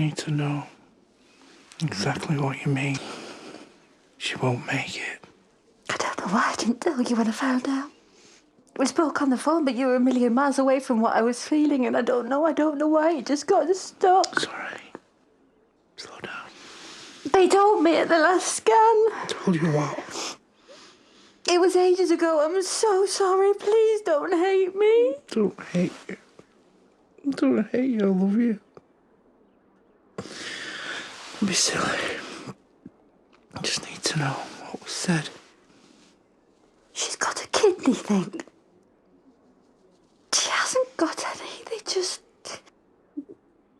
need to know exactly what you mean. She won't make it. I don't know why I didn't tell you when I found out. We spoke on the phone, but you were a million miles away from what I was feeling, and I don't know why. It just got stuck. Sorry. Slow down. They told me at the last scan. Told you what? It was ages ago. I'm so sorry. Please don't hate me. Don't hate you. Don't hate you. I love you. Don't be silly. I just need to know what was said. She's got a kidney thing. She hasn't got any.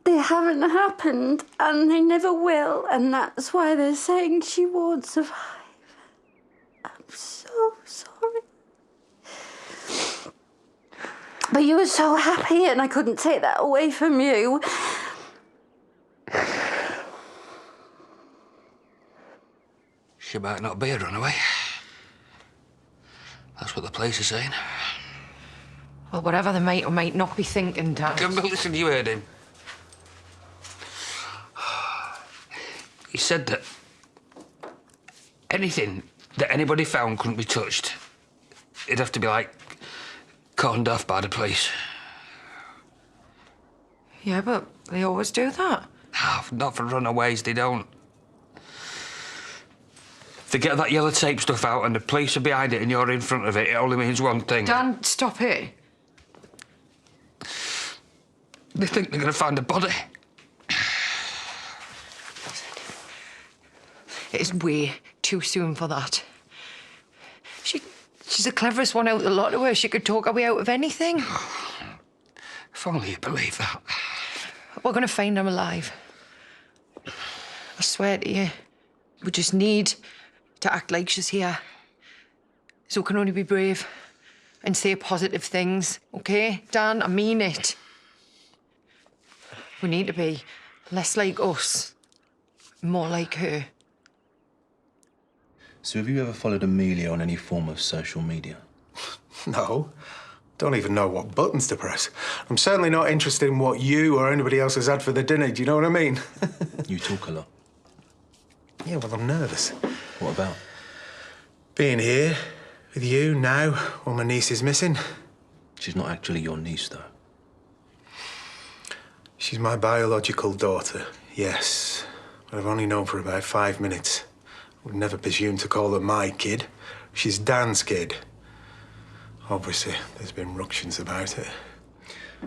They haven't happened, and they never will, and that's why they're saying she won't survive. I'm so sorry. But you were so happy, and I couldn't take that away from you. She might not be a runaway. That's what the police are saying. Well, whatever they might or might not be thinking, Dad. Listen, you heard him. He said that anything that anybody found couldn't be touched. It'd have to be, like, cordoned off by the police. Yeah, but they always do that. No, not for runaways, they don't. If they get that yellow tape stuff out and the police are behind it and you're in front of it, it only means one thing. Dan, stop it. They think they're going to find a body. It is way too soon for that. She's the cleverest one out of the lot of her. She could talk her way out of anything. If only you believe that. We're going to find him alive. I swear to you. We just need to act like she's here. So we can only be brave and say positive things, OK? Dan, I mean it. We need to be less like us, more like her. So have you ever followed Amelia on any form of social media? No. Don't even know what buttons to press. I'm certainly not interested in what you or anybody else has had for the dinner. Do you know what I mean? You talk a lot. Yeah, well, I'm nervous. What about? Being here with you now while my niece is missing. She's not actually your niece, though. She's my biological daughter, yes. But I've only known for about 5 minutes. Would never presume to call her my kid. She's Dan's kid. Obviously, there's been ructions about it.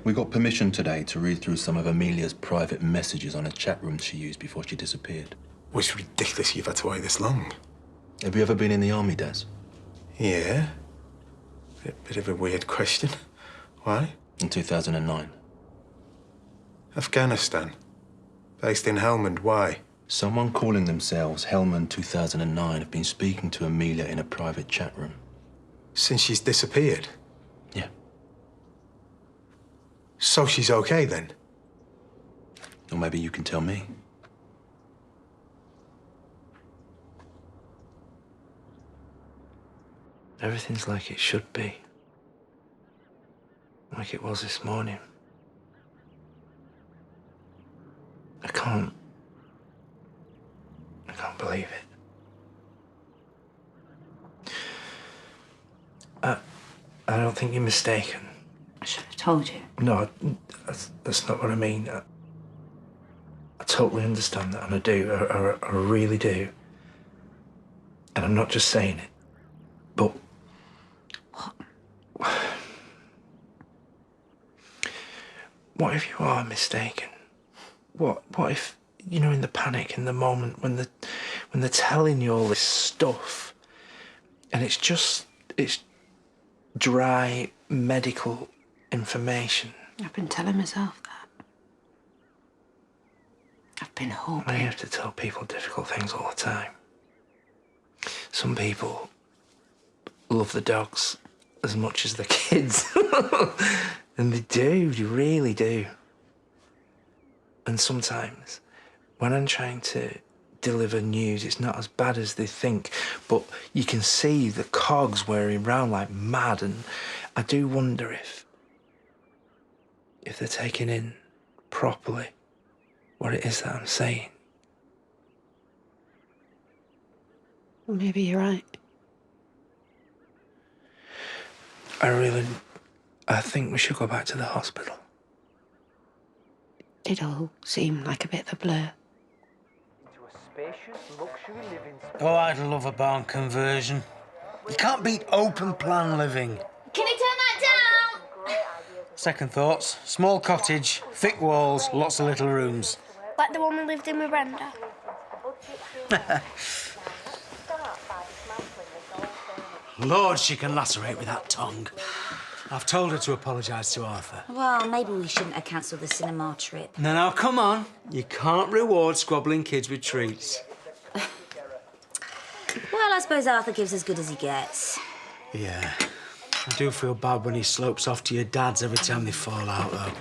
We got permission today to read through some of Amelia's private messages on a chat room she used before she disappeared. Well, it's ridiculous you've had to wait this long. Have you ever been in the army, Des? Yeah. Bit of a weird question. Why? In 2009. Afghanistan. Based in Helmand. Why? Someone calling themselves Helmand 2009 have been speaking to Amelia in a private chat room. Since she's disappeared? Yeah. So she's okay, then? Or maybe you can tell me. Everything's like it should be. Like it was this morning. I can't believe it. I don't think you're mistaken. I should have told you. No, that's not what I mean. I totally understand that, and I do. I really do. And I'm not just saying it. But... What? What if you are mistaken? What if, you know, in the panic, in the moment, when they're telling you all this stuff, and it's dry medical information. I've been telling myself that. I've been hoping. I have to tell people difficult things all the time. Some people love the dogs as much as the kids. And they really do. And sometimes, when I'm trying to deliver news, it's not as bad as they think, but you can see the cogs whirring round like mad, and I do wonder if they're taken in properly, what it is that I'm saying. Maybe you're right. I think we should go back to the hospital. It all seemed like a bit of a blur. Oh, I'd love a barn conversion. You can't beat open plan living. Can you turn that down? Second thoughts, small cottage, thick walls, lots of little rooms. Like the one we lived in with Brenda. Lord, she can lacerate with that tongue. I've told her to apologise to Arthur. Well, maybe we shouldn't have cancelled the cinema trip. Now, come on. You can't reward squabbling kids with treats. Well, I suppose Arthur gives as good as he gets. Yeah. I do feel bad when he slopes off to your dad's every time they fall out, though.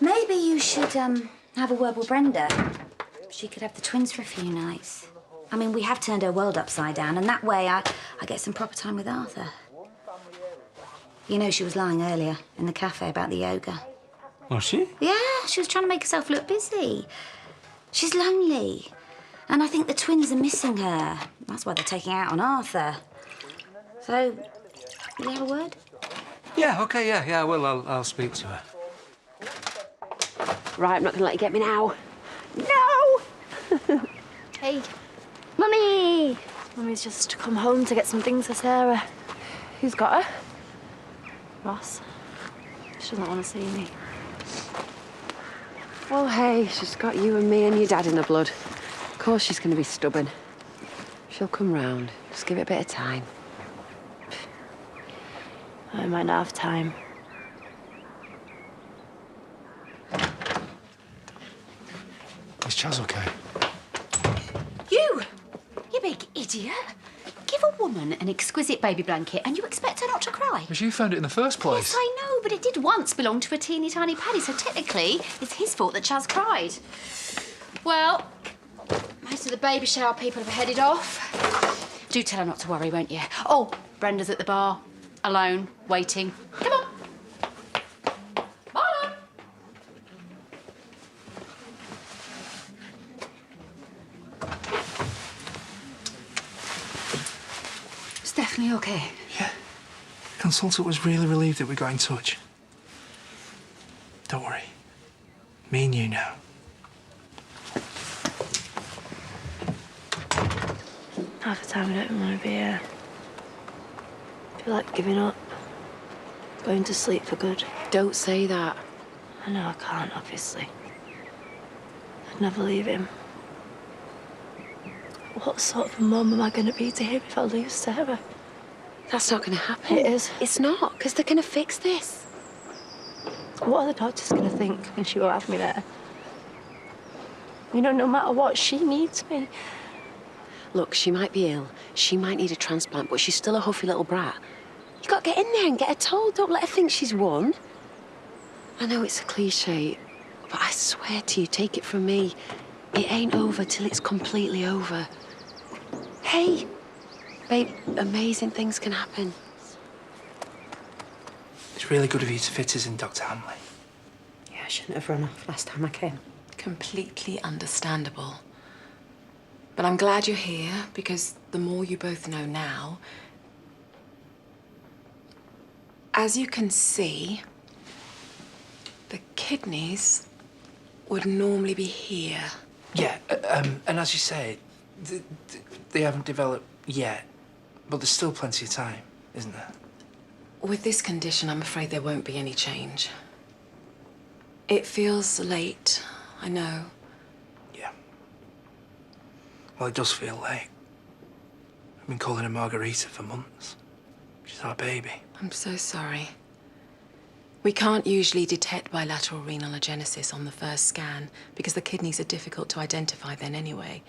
Maybe you should, have a word with Brenda. She could have the twins for a few nights. I mean, we have turned her world upside down, and that way I get some proper time with Arthur. You know, she was lying earlier in the cafe about the yoga. Was she? Yeah, she was trying to make herself look busy. She's lonely. And I think the twins are missing her. That's why they're taking out on Arthur. So, will you have a word? Yeah, OK, yeah, I will. I'll speak to her. Right, I'm not going to let you get me now. No! Hey, Mummy! Mummy's just come home to get some things for Sarah. Who's got her? Ross. She doesn't want to see me. Oh, hey, she's got you and me and your dad in the blood. Of course she's going to be stubborn. She'll come round. Just give it a bit of time. I might not have time. Is Chaz OK? You big idiot. Give a woman an exquisite baby blanket and you expect her not to cry? Because you found it in the first place. Yes, I know, but it did once belong to a teeny tiny Paddy, so technically it's his fault that Chaz cried. Well, most of the baby shower people have headed off. Do tell her not to worry, won't you? Oh, Brenda's at the bar, alone, waiting. Come on. Bye. It's definitely okay. Yeah. The consultant was really relieved that we got in touch. Don't worry. Me and you now. Half the time I don't even want to be here. I feel like giving up. Going to sleep for good. Don't say that. I know I can't, obviously. I'd never leave him. What sort of mum am I going to be to him if I lose Sarah? That's not going to happen. It is. It's not, because they're going to fix this. What are the doctors going to think when she won't have me there? You know, no matter what, she needs me. Look, she might be ill. She might need a transplant, but she's still a huffy little brat. You got to get in there and get her told. Don't let her think she's won. I know it's a cliche, but I swear to you, take it from me, it ain't over till it's completely over. Hey, babe, amazing things can happen. It's really good of you to fit us in, Dr. Hamley. Yeah, I shouldn't have run off last time I came. Completely understandable. But I'm glad you're here, because the more you both know now... As you can see, the kidneys would normally be here. Yeah, and as you say, they haven't developed yet, but there's still plenty of time, isn't there? With this condition, I'm afraid there won't be any change. It feels late, I know. Yeah. Well, it does feel late. I've been calling her Margarita for months. She's our baby. I'm so sorry. We can't usually detect bilateral renal agenesis on the first scan because the kidneys are difficult to identify then anyway.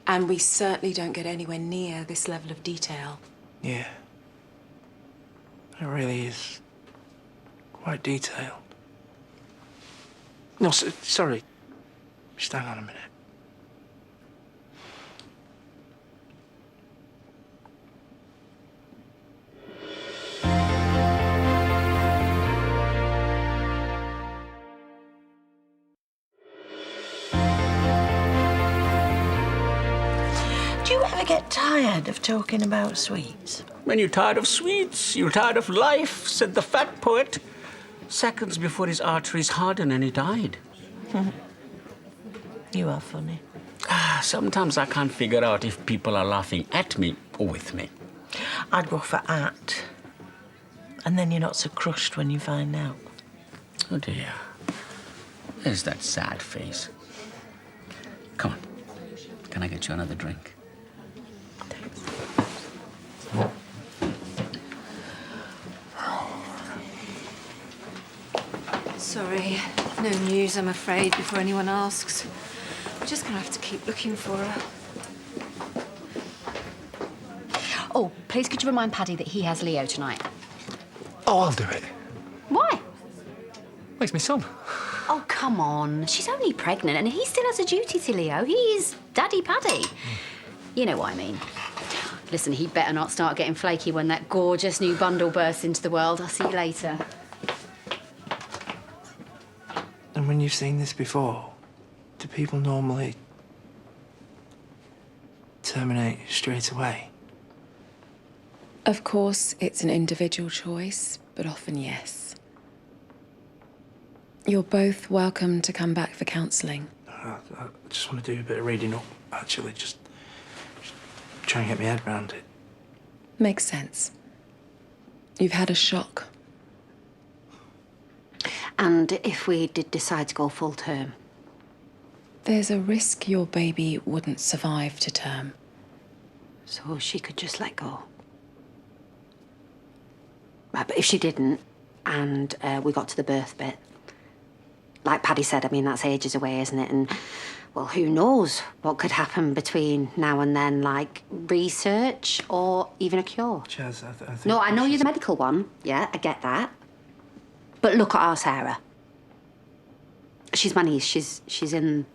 And we certainly don't get anywhere near this level of detail. Yeah. It really is quite detailed. No, sorry. Just hang on a minute. I get tired of talking about sweets? When you're tired of sweets, you're tired of life, said the fat poet. Seconds before his arteries hardened and he died. You are funny. Sometimes I can't figure out if people are laughing at me or with me. I'd go for at. And then you're not so crushed when you find out. Oh dear. There's that sad face. Come on. Can I get you another drink? Sorry, no news, I'm afraid, before anyone asks. We're just gonna have to keep looking for her. Oh, please could you remind Paddy that he has Leo tonight? Oh, I'll do it. Why? Well, he's my son. Oh, come on. She's only pregnant and he still has a duty to Leo. He's Daddy Paddy. You know what I mean. Listen, he'd better not start getting flaky when that gorgeous new bundle bursts into the world. I'll see you later. And when you've seen this before, do people normally terminate straight away? Of course, it's an individual choice, but often yes. You're both welcome to come back for counselling. I just want to do a bit of reading up, actually, just try and get my head around it. Makes sense. You've had a shock. And if we did decide to go full term? There's a risk your baby wouldn't survive to term. So she could just let go? Right, but if she didn't, and we got to the birth bit, like Paddy said, I mean, that's ages away, isn't it? And, well, who knows what could happen between now and then, like research or even a cure. Chaz, I think... No, I know you're the medical one. Yeah, I get that. But look at our Sarah. She's my niece. She's in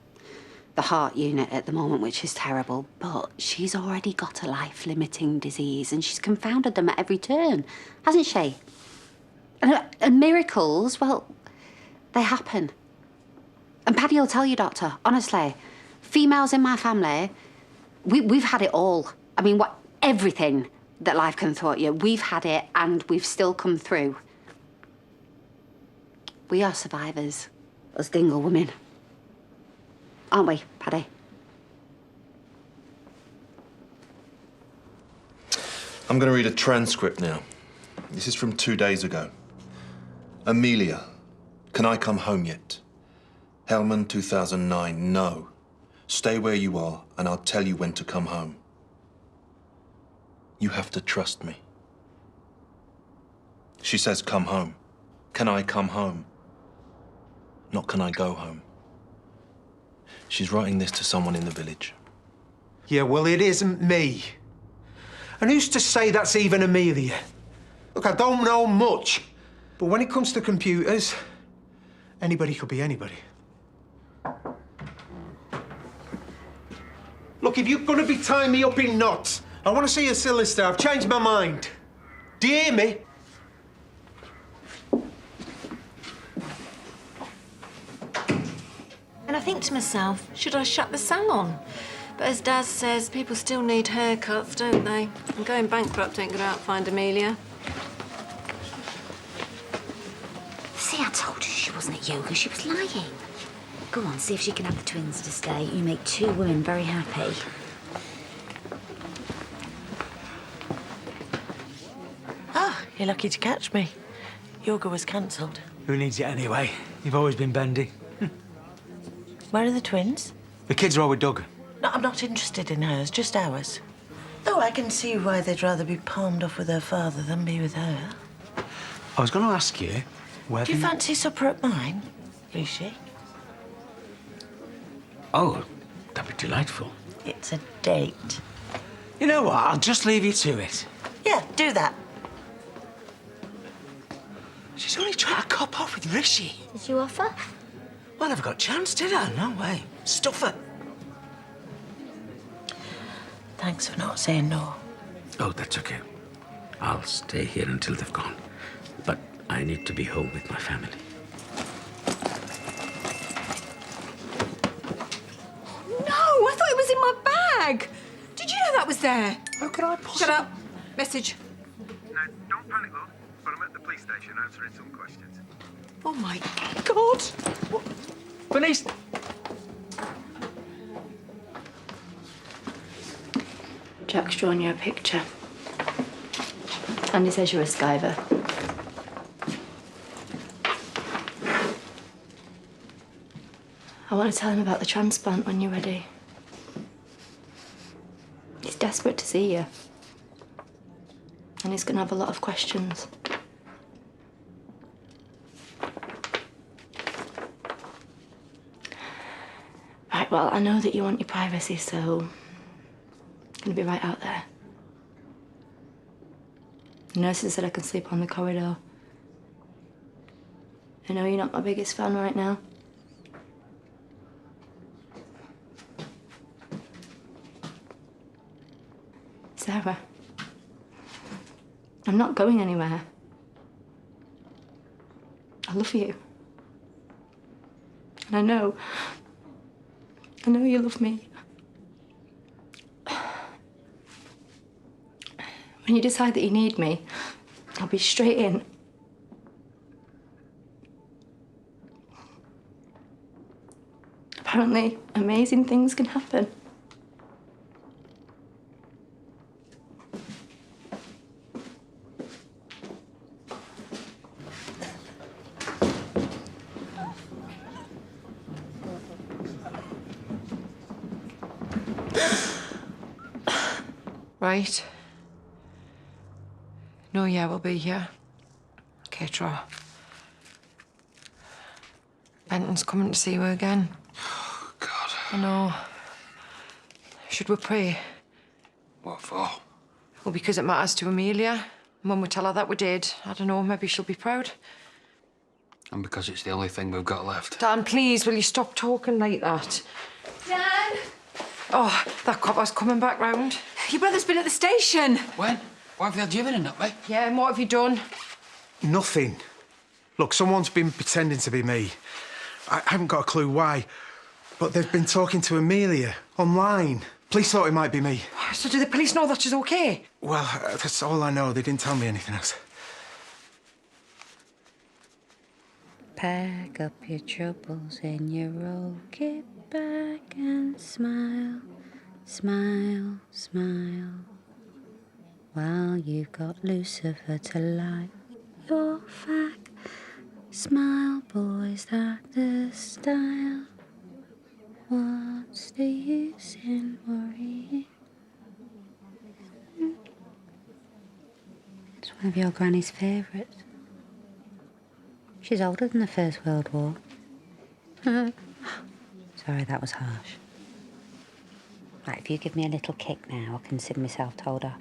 the heart unit at the moment, which is terrible. But she's already got a life-limiting disease and she's confounded them at every turn, hasn't she? And miracles, well, they happen. And Paddy will tell you, Doctor, honestly, females in my family, we've had it all. I mean, everything that life can throw at you, we've had it and we've still come through. We are survivors, as Dingle women. Aren't we, Paddy? I'm going to read a transcript now. This is from 2 days ago. Amelia, can I come home yet? Hellman, 2009, no. Stay where you are, and I'll tell you when to come home. You have to trust me. She says, come home. Can I come home? Not can I go home. She's writing this to someone in the village. Yeah, well, it isn't me. And who's to say that's even Amelia? Look, I don't know much, but when it comes to computers, anybody could be anybody. Look, if you're gonna be tying me up in knots, I want to see a solicitor. I've changed my mind. Do you hear me? And I think to myself, should I shut the salon? But as Daz says, people still need haircuts, don't they? And going bankrupt ain't gonna outfind Amelia. See, I told you she wasn't at yoga. She was lying. Go on, see if she can have the twins to stay. You make two women very happy. Ah, you're lucky to catch me. Yoga was cancelled. Who needs it anyway? You've always been bendy. Where are the twins? The kids are all with Doug. No, I'm not interested in hers, just ours. Though I can see why they'd rather be palmed off with her father than be with her. I was going to ask you whether... Do you fancy supper at mine, Rishi? Oh, that'd be delightful. It's a date. You know what? I'll just leave you to it. Yeah, do that. She's only trying to cop off with Rishi. Did you offer? Well, I never got a chance, did I? No way. Stuff her. Thanks for not saying no. Oh, that's okay. I'll stay here until they've gone. But I need to be home with my family. No, I thought it was in my bag. Did you know that was there. How could I possibly... Shut up. Message. Now, don't panic, love, but I'm at the police station answering some questions. Oh, my God. Bernice! Jack's drawn you a picture. And he says you're a skiver. I want to tell him about the transplant when you're ready. He's desperate to see you. And he's going to have a lot of questions. Right, well, I know that you want your privacy, so I'm going to be right out there. The nurses said I can sleep on the corridor. I know you're not my biggest fan right now. Sarah, I'm not going anywhere. I love you. And I know you love me. When you decide that you need me, I'll be straight in. Apparently, amazing things can happen. Right. No, yeah, we'll be here. Ketra. Benton's coming to see you again. Oh, God. I know. Should we pray? What for? Well, because it matters to Amelia. And when we tell her that we did, I don't know, maybe she'll be proud. And because it's the only thing we've got left. Dan, please, will you stop talking like that? Dan! Oh, that copper's coming back round. Your brother's been at the station. When? Why have they had you in, not me? Yeah, and what have you done? Nothing. Look, someone's been pretending to be me. I haven't got a clue why, but they've been talking to Amelia online. Police thought it might be me. So do the police know that she's okay? Well, that's all I know. They didn't tell me anything else. Pack up your troubles in your roll, get back and smile, smile, smile. While you've got Lucifer to light your fack. Smile, boys, that's the style. What's the use in worrying? It's one of your granny's favourites. She's older than the First World War. Sorry, that was harsh. Right, if you give me a little kick now, I'll consider myself told off.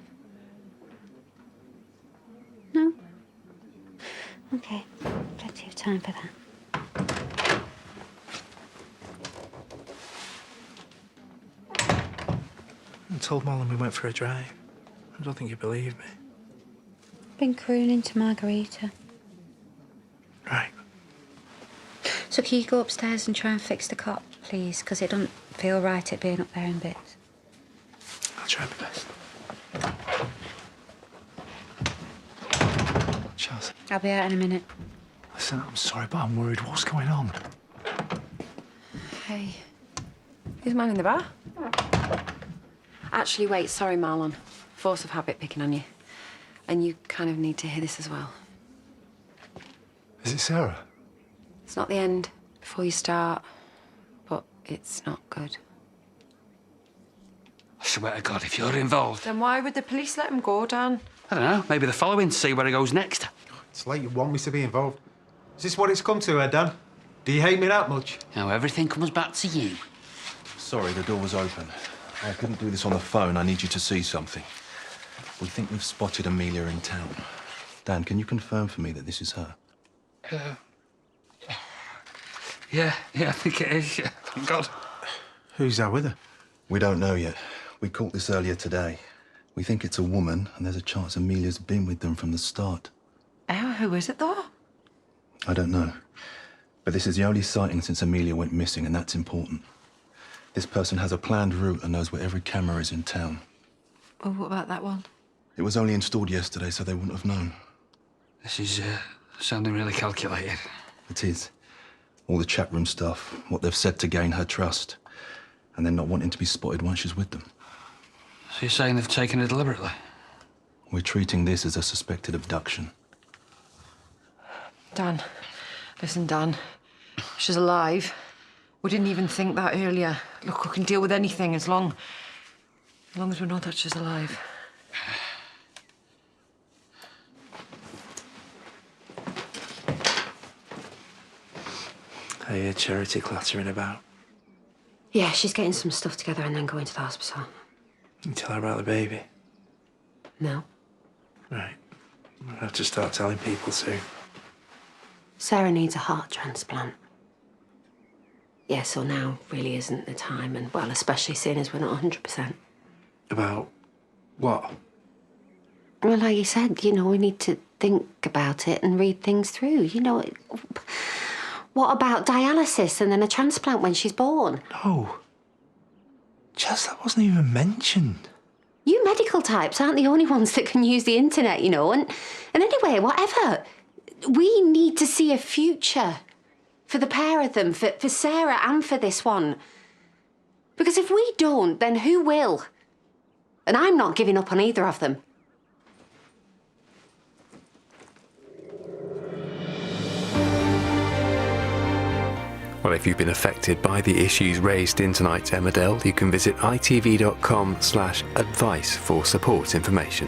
No? Okay, plenty of time for that. I told Marlon we went for a drive. I don't think you believe me. Been crooning to Margarita. Right. So can you go upstairs and try and fix the cot, please? Because it doesn't feel right it being up there in bits. I'll try my best. Chelsea. I'll be out in a minute. Listen, I'm sorry, but I'm worried. What's going on? Hey. Who's man in the bar? Actually, wait, sorry, Marlon. Force of habit picking on you. And you kind of need to hear this as well. Is it Sarah? It's not the end before you start, but it's not good. I swear to God, if you're involved. Then why would the police let him go, Dan? I don't know, maybe they're following to see where he goes next. It's like you want me to be involved. Is this what it's come to, Dan? Do you hate me that much? Now everything comes back to you. Sorry, the door was open. I couldn't do this on the phone. I need you to see something. We think we've spotted Amelia in town. Dan, can you confirm for me that this is her? Yeah, I think it is. Yeah, thank God. Who's that with her? We don't know yet. We caught this earlier today. We think it's a woman, and there's a chance Amelia's been with them from the start. Oh, who is it, though? I don't know. But this is the only sighting since Amelia went missing, and that's important. This person has a planned route and knows where every camera is in town. Well, what about that one? It was only installed yesterday, so they wouldn't have known. This is sounding really calculated. It is. All the chat room stuff, what they've said to gain her trust, and then not wanting to be spotted once she's with them. So you're saying they've taken her deliberately? We're treating this as a suspected abduction. Dan. Listen, Dan. She's alive. We didn't even think that earlier. Look, we can deal with anything as long as we know that she's alive. I hear Charity clattering about. Yeah, she's getting some stuff together and then going to the hospital. You tell her about the baby? No. Right. I'll have to start telling people soon. Sarah needs a heart transplant. Yeah, so now really isn't the time, and well, especially seeing as we're not 100%. About what? Well, like you said, you know, we need to think about it and read things through. You know, what about dialysis and then a transplant when she's born? No. Jazz, that wasn't even mentioned. You medical types aren't the only ones that can use the internet, you know, and anyway, whatever. We need to see a future for the pair of them, for Sarah and for this one. Because if we don't, then who will? And I'm not giving up on either of them. Well, if you've been affected by the issues raised in tonight's Emmerdale, you can visit itv.com/advice for support information.